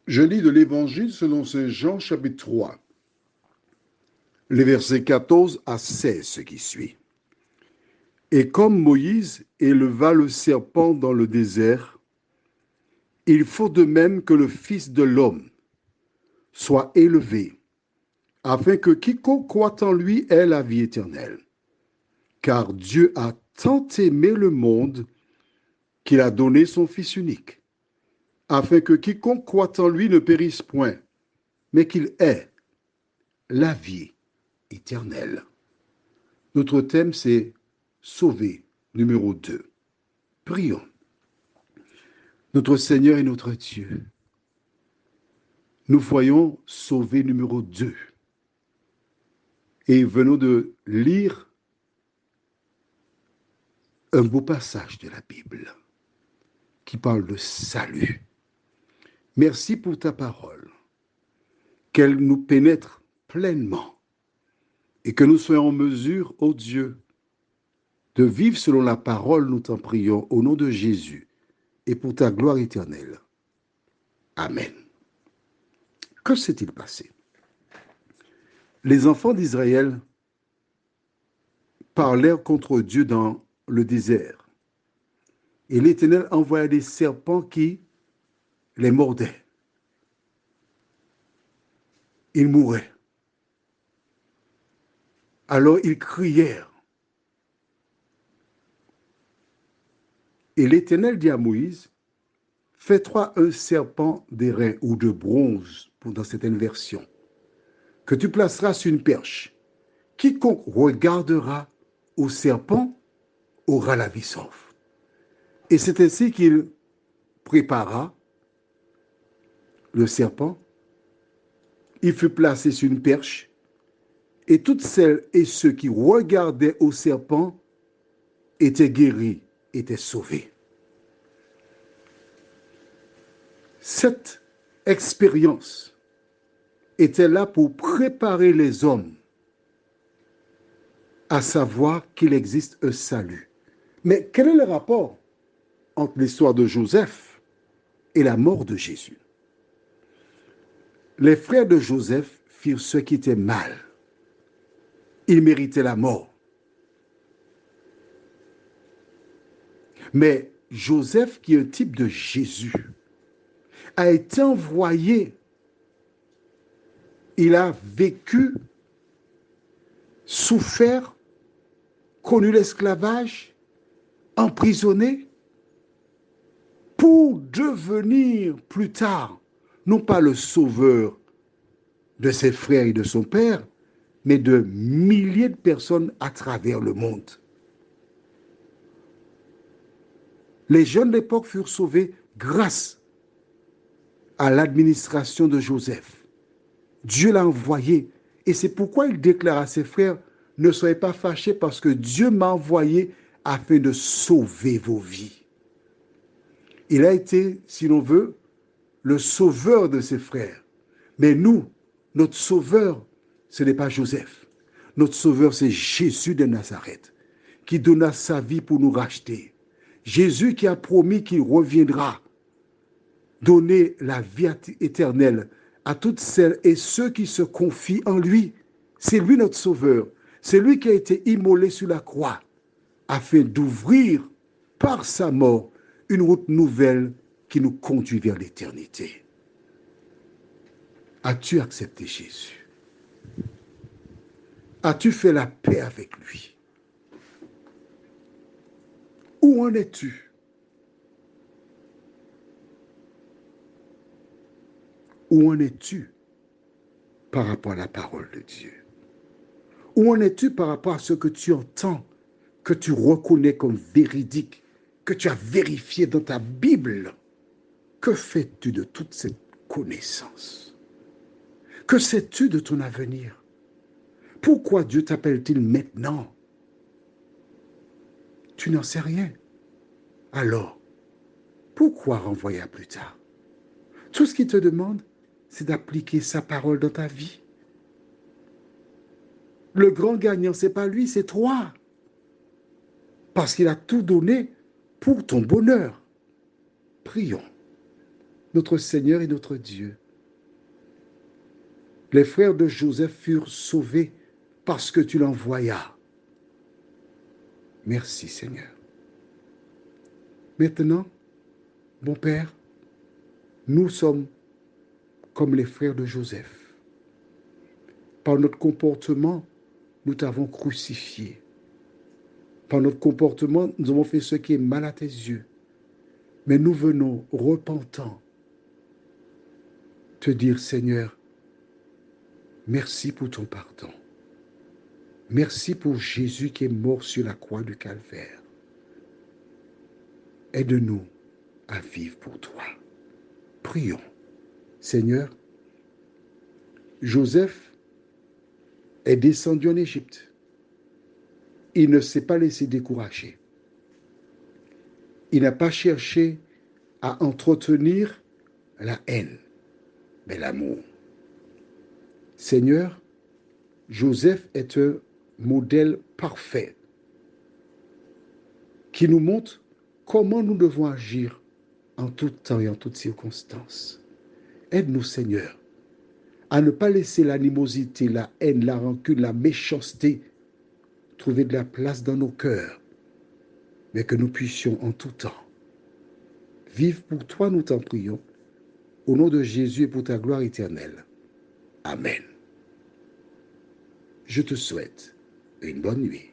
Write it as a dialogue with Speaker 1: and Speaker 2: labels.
Speaker 1: Je lis de l'Évangile selon Saint Jean, chapitre 3, les versets 14 à 16, ce qui suit. Et comme Moïse éleva le serpent dans le désert, il faut de même que le Fils de l'homme soit élevé, afin que quiconque croit en lui ait la vie éternelle. Car Dieu a tant aimé le monde qu'il a donné son Fils unique, afin que quiconque croit en lui ne périsse point, mais qu'il ait la vie éternelle. Notre thème, c'est Sauver, numéro 2. Prions. Notre Seigneur et notre Dieu, nous voyons Sauver numéro 2 et venons de lire un beau passage de la Bible qui parle de salut. Merci pour ta parole, qu'elle nous pénètre pleinement et que nous soyons en mesure, ô Dieu, de vivre selon la parole, nous t'en prions, au nom de Jésus et pour ta gloire éternelle. Amen. Que s'est-il passé? Les enfants d'Israël parlèrent contre Dieu dans le désert. Et l'Éternel envoya des serpents qui les mordaient. Ils mouraient. Alors ils crièrent. Et l'Éternel dit à Moïse, fais-toi un serpent d'airain ou de bronze, pour dans certaines versions, que tu placeras sur une perche. Quiconque regardera au serpent aura la vie sauve. Et c'est ainsi qu'il prépara le serpent. Il fut placé sur une perche, et toutes celles et ceux qui regardaient au serpent étaient guéris, étaient sauvés. Cette expérience était là pour préparer les hommes à savoir qu'il existe un salut. Mais quel est le rapport entre l'histoire de Joseph et la mort de Jésus? Les frères de Joseph firent ce qui était mal. Ils méritaient la mort. Mais Joseph, qui est un type de Jésus, a été envoyé. Il a vécu, souffert, connu l'esclavage, emprisonné, pour devenir plus tard, non pas le sauveur de ses frères et de son père, mais de milliers de personnes à travers le monde. Les jeunes de l'époque furent sauvés grâce à l'administration de Joseph. Dieu l'a envoyé. Et c'est pourquoi il déclare à ses frères, ne soyez pas fâchés parce que Dieu m'a envoyé afin de sauver vos vies. Il a été, si l'on veut, le sauveur de ses frères. Mais nous, notre sauveur, ce n'est pas Joseph. Notre sauveur, c'est Jésus de Nazareth, qui donna sa vie pour nous racheter. Jésus qui a promis qu'il reviendra donner la vie éternelle à toutes celles et ceux qui se confient en lui. C'est lui notre sauveur. C'est lui qui a été immolé sur la croix afin d'ouvrir par sa mort une route nouvelle qui nous conduit vers l'éternité. As-tu accepté Jésus? As-tu fait la paix avec lui? Où en es-tu? Où en es-tu par rapport à la parole de Dieu? Où en es-tu par rapport à ce que tu entends, que tu reconnais comme véridique, que tu as vérifié dans ta Bible? Que fais-tu de toute cette connaissance? Que sais-tu de ton avenir? Pourquoi Dieu t'appelle-t-il maintenant? Tu n'en sais rien. Alors, pourquoi renvoyer à plus tard? Tout ce qu'il te demande, c'est d'appliquer sa parole dans ta vie. Le grand gagnant, ce n'est pas lui, c'est toi. Parce qu'il a tout donné pour ton bonheur. Prions. notre Seigneur et notre Dieu. Les frères de Joseph furent sauvés parce que tu l'envoyas. Merci Seigneur. Maintenant, mon Père, nous sommes comme les frères de Joseph. Par notre comportement, nous t'avons crucifié. Par notre comportement, nous avons fait ce qui est mal à tes yeux. Mais nous venons repentants te dire, Seigneur, merci pour ton pardon. Merci pour Jésus qui est mort sur la croix du Calvaire. Aide-nous à vivre pour toi. Prions. Seigneur, Joseph est descendu en Égypte. Il ne s'est pas laissé décourager. Il n'a pas cherché à entretenir la haine, mais l'amour. Seigneur, Joseph est un modèle parfait qui nous montre comment nous devons agir en tout temps et en toutes circonstances. Aide-nous, Seigneur, à ne pas laisser l'animosité, la haine, la rancune, la méchanceté trouver de la place dans nos cœurs, mais que nous puissions en tout temps vivre pour toi, nous t'en prions, au nom de Jésus et pour ta gloire éternelle. Amen. Je te souhaite une bonne nuit.